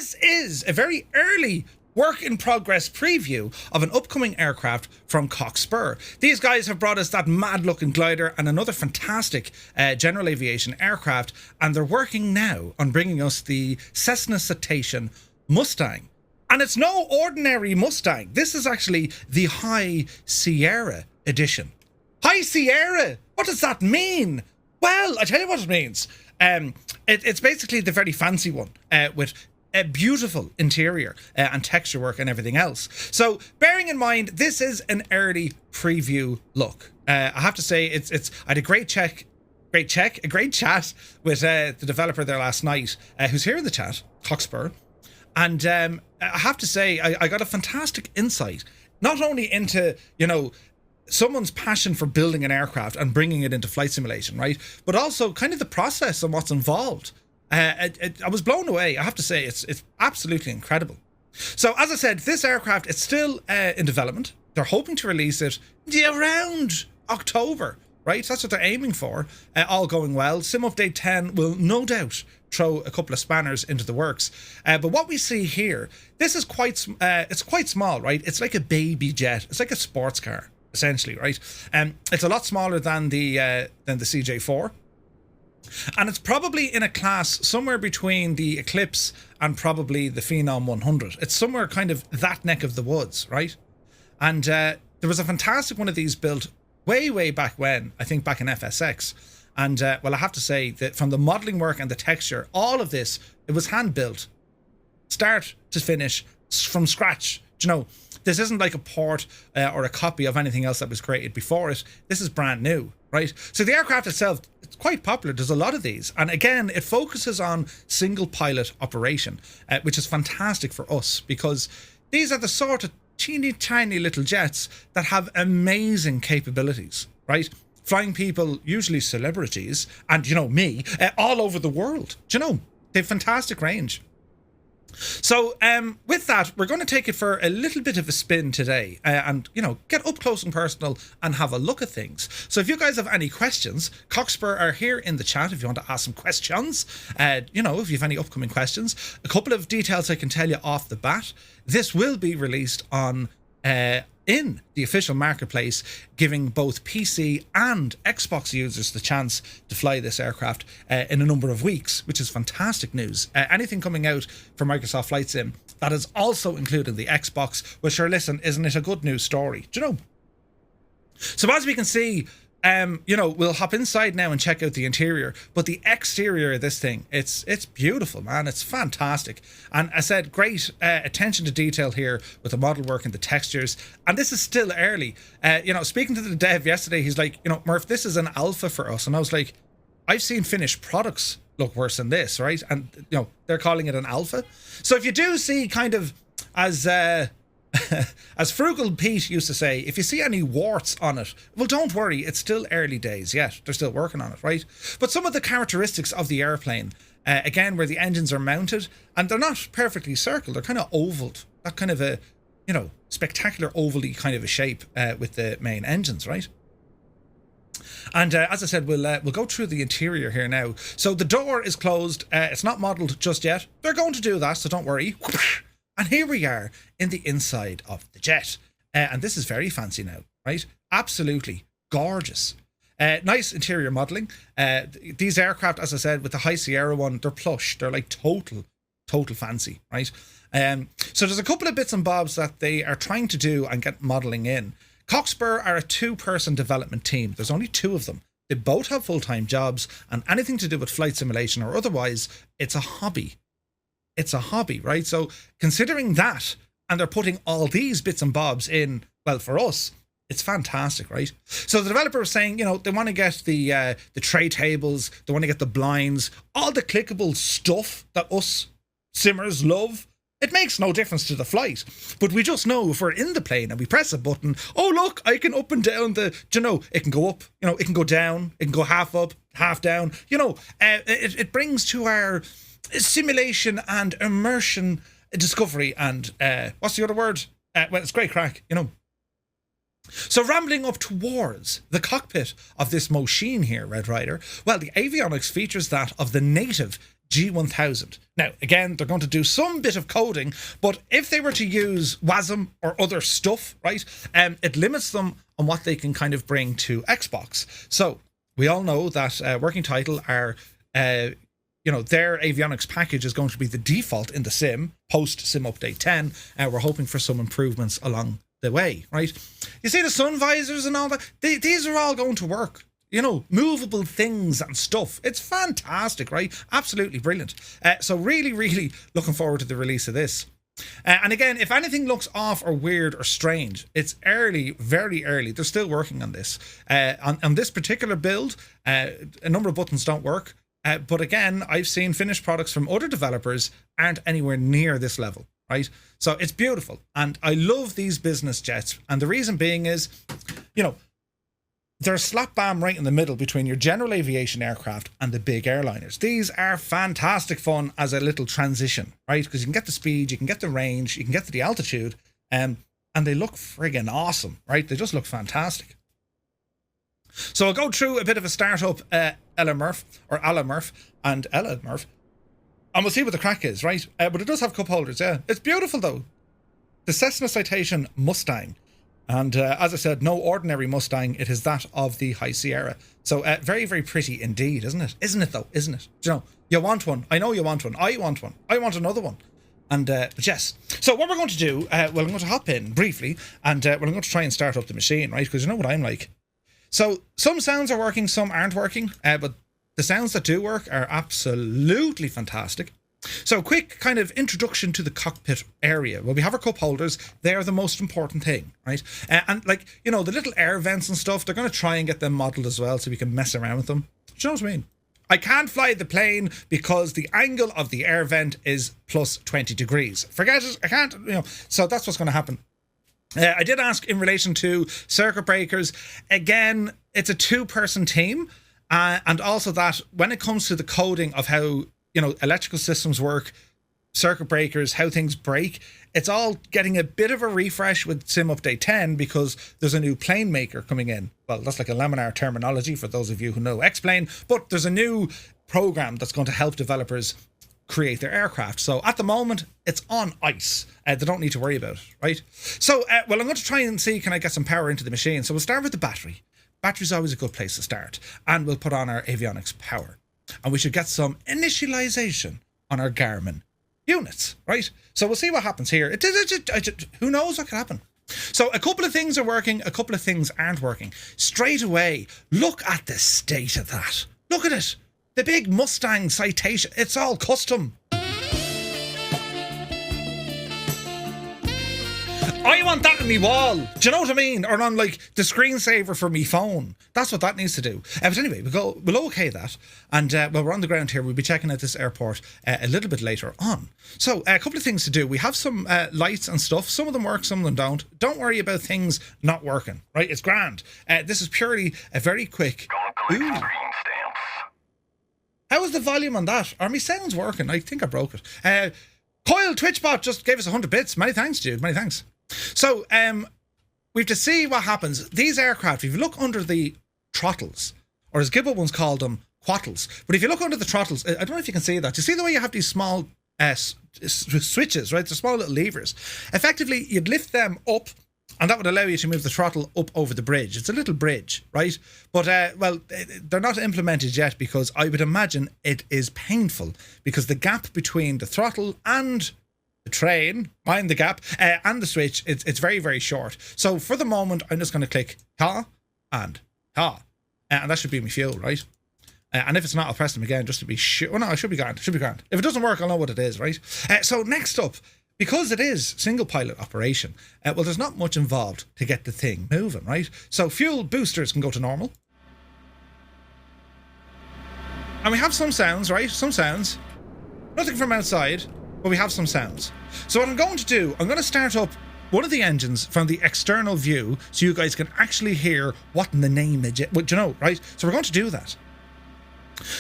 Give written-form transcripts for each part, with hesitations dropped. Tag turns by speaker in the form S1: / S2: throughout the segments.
S1: this is a very early work in progress preview of an upcoming aircraft from Cockspur. These guys have brought us that mad looking glider and another fantastic general aviation aircraft, and they're working now on bringing us the Cessna Citation Mustang. And it's no ordinary Mustang. This is actually the High Sierra edition. High Sierra, what does that mean? Well, I tell you what it means. It's basically the very fancy one with a beautiful interior and texture work and everything else. So bearing in mind, this is an early preview look. I have to say, I had a great chat with the developer there last night, who's here in the chat, Cockspur. And I have to say, I got a fantastic insight, not only into, someone's passion for building an aircraft and bringing it into flight simulation, right? But also kind of the process and what's involved. I was blown away. I have to say, it's absolutely incredible. So as I said, this aircraft, it's still in development. They're hoping to release it around October, right? That's what they're aiming for, all going well. Sim Update 10 will no doubt throw a couple of spanners into the works. But what we see here, this is it's quite small, right? It's like a baby jet. It's like a sports car, essentially, right? It's a lot smaller than the CJ4. And it's probably in a class somewhere between the Eclipse and probably the Phenom 100. It's somewhere kind of that neck of the woods, right? And there was a fantastic one of these built way back when, I think back in FSX. And well, I have to say that from the modeling work and the texture, all of this, it was hand built, start to finish, from scratch. This isn't like a port or a copy of anything else that was created before it. This is brand new, right? So the aircraft itself, it's quite popular. There's a lot of these. And again, it focuses on single pilot operation, which is fantastic for us because these are the sort of teeny tiny little jets that have amazing capabilities, right? Flying people, usually celebrities, and me, all over the world. They have fantastic range. So with that, we're going to take it for a little bit of a spin today and, get up close and personal and have a look at things. So if you guys have any questions, Cockspur are here in the chat if you want to ask some questions. If you have any upcoming questions. A couple of details I can tell you off the bat. This will be released on in the official marketplace, giving both PC and Xbox users the chance to fly this aircraft in a number of weeks, which is fantastic news. Anything coming out for Microsoft Flight Sim, that is also including the Xbox. Well, sure, listen, isn't it a good news story? So as we can see, we'll hop inside now and check out the interior, but the exterior of this thing, it's beautiful, man. It's fantastic. And I said, great attention to detail here with the model work and the textures. And this is still early. Speaking to the dev yesterday, he's like, Murph, this is an alpha for us. And I was like, I've seen finished products look worse than this, right? And, they're calling it an alpha. So if you do see kind of as Frugal Pete used to say, if you see any warts on it, well, don't worry, it's still early days yet. They're still working on it, right? But some of the characteristics of the airplane, again, where the engines are mounted, and they're not perfectly circle, they're kind of ovaled. That kind of a, spectacular ovally kind of a shape with the main engines, right? And as I said, we'll go through the interior here now. So the door is closed. It's not modelled just yet. They're going to do that, so don't worry. And here we are in the inside of the jet. And this is very fancy now, right? Absolutely gorgeous. Nice interior modelling. These aircraft, as I said, with the High Sierra one, they're plush. They're like total fancy, right? So there's a couple of bits and bobs that they are trying to do and get modelling in. Cockspur are a 2-person development team. There's only 2 of them. They both have full-time jobs, and anything to do with flight simulation or otherwise, it's a hobby. It's a hobby, right? So considering that, and they're putting all these bits and bobs in, well, for us, it's fantastic, right? So the developer was saying, they want to get the tray tables, they want to get the blinds, all the clickable stuff that us simmers love. It makes no difference to the flight, but we just know if we're in the plane and we press a button, oh look, I can up and down it can go up, it can go down, it can go half up, half down, it brings to our simulation and immersion discovery and what's the other word? Well, it's great crack, So rambling up towards the cockpit of this machine here, Red Rider, well, the avionics features that of the native G1000. Now, again, they're going to do some bit of coding, but if they were to use WASM or other stuff, right, it limits them on what they can kind of bring to Xbox. So we all know that Working Title are, their avionics package is going to be the default in the sim, post Sim Update 10. We're hoping for some improvements along the way, right? You see the sun visors and all that? These are all going to work. Movable things and stuff. It's fantastic, right? Absolutely brilliant. So really, really looking forward to the release of this. And again, if anything looks off or weird or strange, it's early, very early. They're still working on this. On this particular build, a number of buttons don't work. But again, I've seen finished products from other developers aren't anywhere near this level, right? So it's beautiful. And I love these business jets. And the reason being is, they're slap bam right in the middle between your general aviation aircraft and the big airliners. These are fantastic fun as a little transition, right? Because you can get the speed, you can get the range, you can get to the altitude, and they look friggin' awesome, right? They just look fantastic. So I'll go through a bit of a startup Ella Murph, and we'll see what the crack is, right? But it does have cup holders, yeah. It's beautiful though. The Cessna Citation Mustang. And as I said, no ordinary Mustang. It is that of the High Sierra. So very, very pretty indeed, isn't it? Isn't it though? Isn't it? Do you want one. I know you want one. I want one. I want another one. And but yes. So what we're going to do, I'm going to hop in briefly, and I'm going to try and start up the machine, right? Because you know what I'm like. So some sounds are working, some aren't working. But the sounds that do work are absolutely fantastic. So quick kind of introduction to the cockpit area. Well, we have our cup holders. They're the most important thing, right? And the little air vents and stuff, they're going to try and get them modeled as well so we can mess around with them. Do you know what I mean? I can't fly the plane because the angle of the air vent is plus 20 degrees. Forget it. I can't, so that's what's going to happen. I did ask in relation to circuit breakers. Again, it's a two-person team. And also that when it comes to the coding of how electrical systems work, circuit breakers, how things break, it's all getting a bit of a refresh with Sim Update 10 because there's a new plane maker coming in. Well, that's like a laminar terminology for those of you who know X-Plane, but there's a new program that's going to help developers create their aircraft. So at the moment, it's on ice. They don't need to worry about it, right? So, I'm going to try and see, can I get some power into the machine? So we'll start with the battery. Battery's always a good place to start. And we'll put on our avionics power. And we should get some initialization on our Garmin units, right? So we'll see what happens here. Who knows what could happen? So a couple of things are working, a couple of things aren't working. Straight away, look at the state of that. Look at it. The big Mustang Citation. It's all custom. I want that on my wall. Do you know what I mean? Or on the screensaver for me phone. That's what that needs to do. But anyway, we'll okay that. And while we're on the ground here, we'll be checking out this airport a little bit later on. So a couple of things to do. We have some lights and stuff. Some of them work, some of them don't. Don't worry about things not working, right? It's grand. This is purely a very quick... Ooh. How is the volume on that? Are my sounds working? I think I broke it. Coil Twitchbot just gave us 100 bits. Many thanks, dude. Many thanks. So, we have to see what happens. These aircraft, if you look under the throttles, or as Gibbo once called them, quattles. But if you look under the throttles, I don't know if you can see that. You see the way you have these small switches, right? They're small little levers. Effectively, you'd lift them up, and that would allow you to move the throttle up over the bridge. It's a little bridge, right? But, they're not implemented yet because I would imagine it is painful because the gap between the throttle and the train, mind the gap, and the switch, it's very, very short. So for the moment, I'm just going to click ha and ha. And that should be my fuel, right? And if it's not, I'll press them again just to be sure. Oh, no, it should be grand. It should be grand. If it doesn't work, I'll know what it is, right? So next up, because it is single pilot operation, well, there's not much involved to get the thing moving, right? So fuel boosters can go to normal. And we have some sounds, right? Some sounds. Nothing from outside, but we have some sounds. So what I'm going to do, I'm going to start up one of the engines from the external view so you guys can actually hear what in the name is, right? So we're going to do that.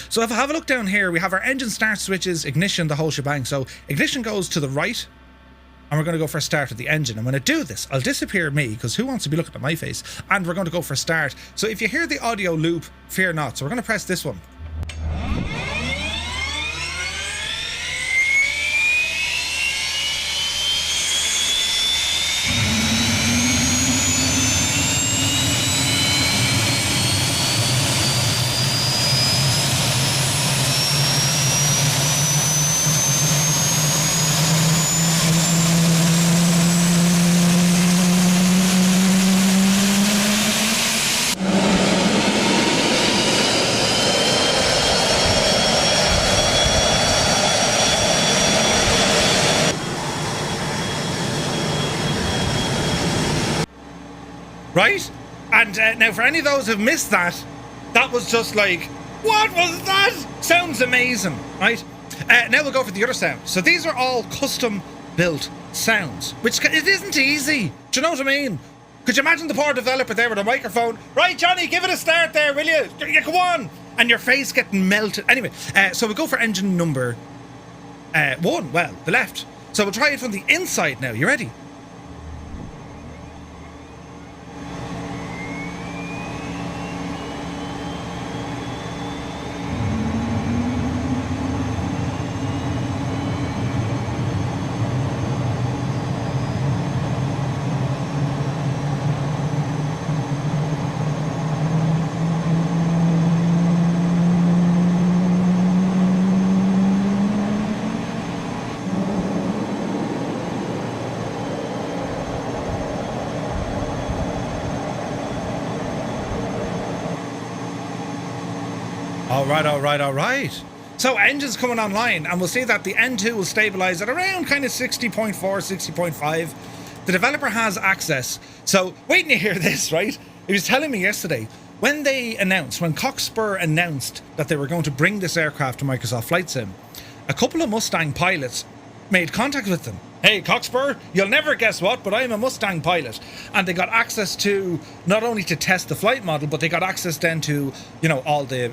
S1: So if I have a look down here, we have our engine start switches, ignition, the whole shebang. So ignition goes to the right, and we're going to go for a start of the engine. And when I do this, I'll disappear me, because who wants to be looking at my face? And we're going to go for a start. So if you hear the audio loop, fear not. So we're going to press this one. right? And now for any of those who've missed that, that was just like, what was that? Sounds amazing, right? Now we'll go for the other sound. So these are all custom built sounds, which it isn't easy. Do you know what I mean? Could you imagine the poor developer there with a microphone? Right, Johnny, give it a start there, will you? Yeah, come on. And your face getting melted. Anyway, so we'll go for engine number 1. Well, the left. So we'll try it from the inside now. You ready? All right. So engines coming online, and we'll see that the N2 will stabilize at around kind of 60.4, 60.5. The developer has access. So wait till you hear this, right? He was telling me yesterday, when Cockspur announced that they were going to bring this aircraft to Microsoft Flight Sim, a couple of Mustang pilots made contact with them. Hey, Cockspur, you'll never guess what, but I'm a Mustang pilot. And they got access to, not only to test the flight model, but they got access then to, all the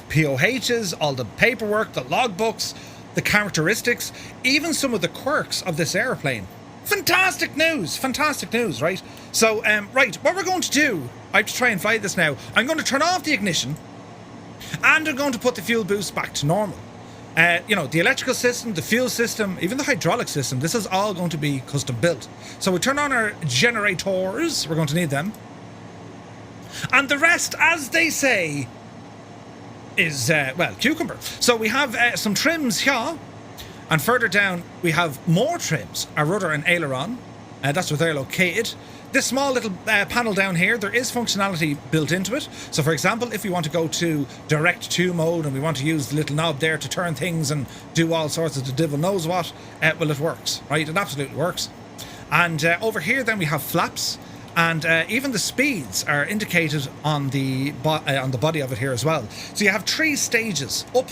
S1: POHs, all the paperwork, the logbooks, the characteristics, even some of the quirks of this airplane. Fantastic news, right? So, right, what we're going to do, I have to try and fly this now. I'm going to turn off the ignition, and I'm going to put the fuel boost back to normal. The electrical system, the fuel system, even the hydraulic system, this is all going to be custom built. So we turn on our generators, we're going to need them. And the rest, as they say, is, cucumber. So we have some trims here, and further down we have more trims, a rudder and aileron. That's where they're located. This small little panel down here, there is functionality built into it. So for example, if we want to go to direct to mode and we want to use the little knob there to turn things and do all sorts of the devil knows what, well, it works, right? It absolutely works. And over here then we have flaps, and even the speeds are indicated on the body of it here as well. So you have 3 stages: up,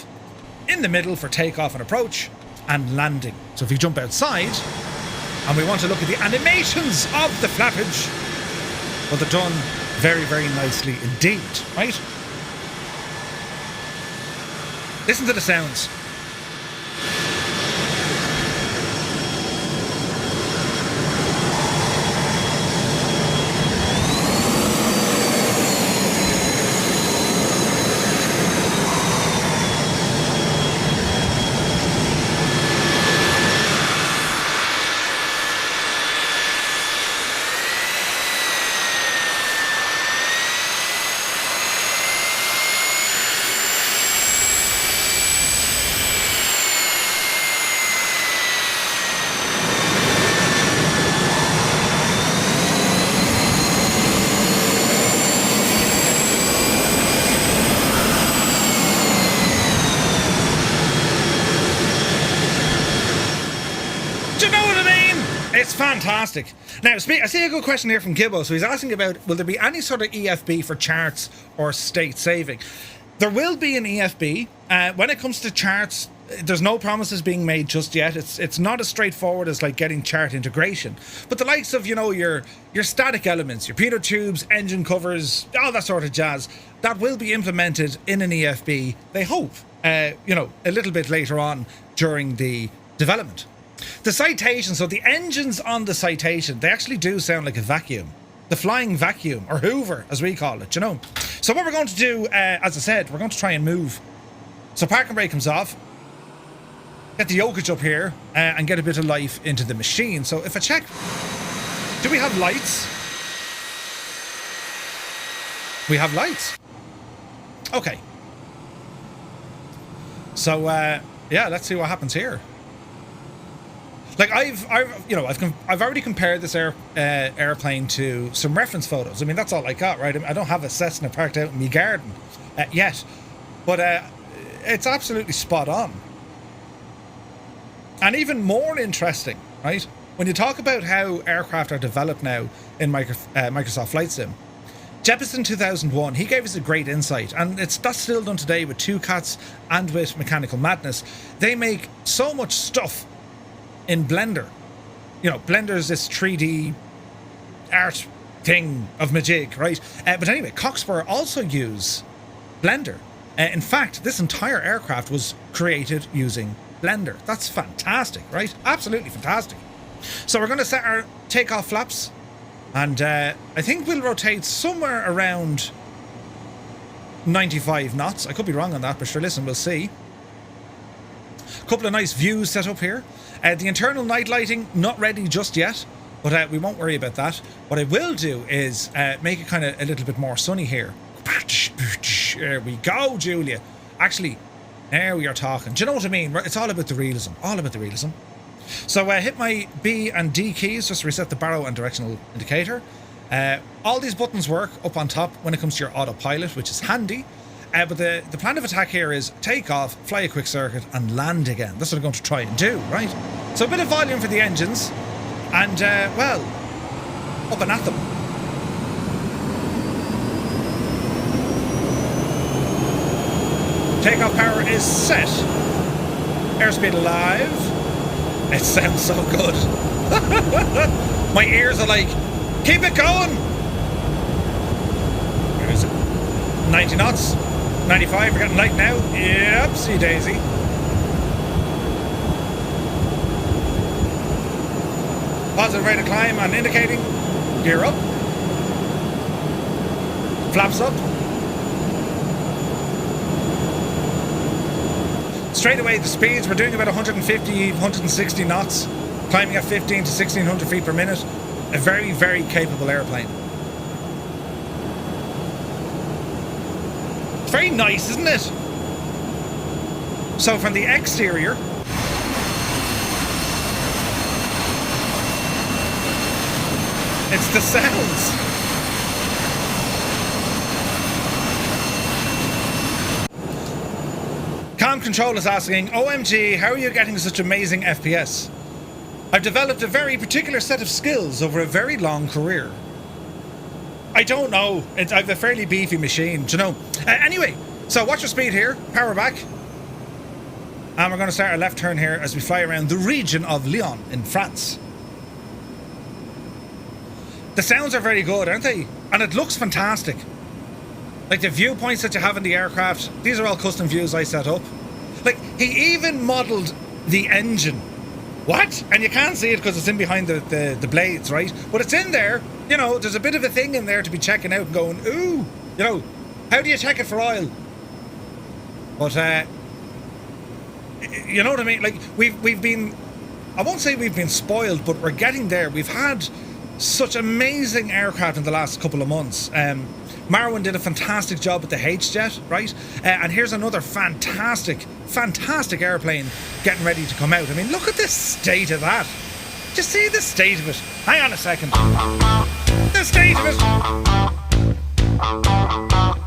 S1: in the middle for takeoff and approach, and landing. So if you jump outside and we want to look at the animations of the flappage, well, they're done very, very nicely indeed, right? Listen to the sounds. It's fantastic. Now, I see a good question here from Gibbo. So he's asking about, will there be any sort of EFB for charts or state saving? There will be an EFB. When it comes to charts, there's no promises being made just yet. It's not as straightforward as like getting chart integration. But the likes of, your static elements, your pitot tubes, engine covers, all that sort of jazz, that will be implemented in an EFB, they hope, a little bit later on during the development. The Citation, so the engines on the Citation, they actually do sound like a vacuum. The flying vacuum, or Hoover, as we call it, So what we're going to do, as I said, we're going to try and move. So parking brake comes off. Get the yokage up here, and get a bit of life into the machine. So if I check, do we have lights? We have lights. Okay. So, yeah, let's see what happens here. Like I've already compared this airplane to some reference photos. I mean, that's all I got, right? I don't have a Cessna parked out in my garden yet, but it's absolutely spot on. And even more interesting, right? when you talk about how aircraft are developed now in Microsoft Flight Sim, Jeppesen 2001, he gave us a great insight, and that's still done today with Two Cats and with Mechanical Madness. They make so much stuff in Blender. You know, Blender is this 3D art thing of Majig, right? But anyway, Cockspur also use Blender. In fact, this entire aircraft was created using Blender. That's fantastic, right? Absolutely fantastic. So we're going to set our takeoff flaps, and I think we'll rotate somewhere around 95 knots. I could be wrong on that, but sure, listen, we'll see. A couple of nice views set up here. The internal night lighting, not ready just yet, but we won't worry about that. What I will do is make it kind of a little bit more sunny here. There we go, Julia. Actually, there we are talking. Do you know what I mean? It's all about the realism. All about the realism. So hit my B and D keys just to reset the baro and directional indicator. All these buttons work up on top when it comes to your autopilot, which is handy. But the plan of attack here is take off, fly a quick circuit, and land again. That's what I'm going to try and do, right? So a bit of volume for the engines, and, well, up and at them. Takeoff power is set. Airspeed alive. It sounds so good. My ears are like, keep it going. Where is it? 90 knots. 95, we're getting light now. Yep, see Daisy. Positive rate of climb and indicating. Gear up. Flaps up. Straight away, the speeds, we're doing about 150, 160 knots, climbing at 15 to 1600 feet per minute. A very, very capable airplane. It's very nice, isn't it? So from the exterior, it's the sounds. Comm Control is asking, OMG, how are you getting such amazing FPS? I've developed a very particular set of skills over a very long career. I don't know. I've a fairly beefy machine, do you know? Anyway, so watch your speed here. Power back. And we're going to start our left turn here as we fly around the region of Lyon in France. The sounds are very good, aren't they? And it looks fantastic. Like the viewpoints that you have in the aircraft, these are all custom views I set up. Like, he even modelled the engine. What? And you can't see it because it's in behind the blades, right? But it's in there. You know, there's a bit of a thing in there to be checking out and going, ooh, you know, how do you check it for oil? But, you know what I mean? Like, we've been, I won't say we've been spoiled, but we're getting there. We've had such amazing aircraft in the last couple of months. Marwan did a fantastic job with the H-Jet, right? And here's another fantastic airplane getting ready to come out. I mean, look at the state of that. Just see the state of it. Hang on a second. The state of it.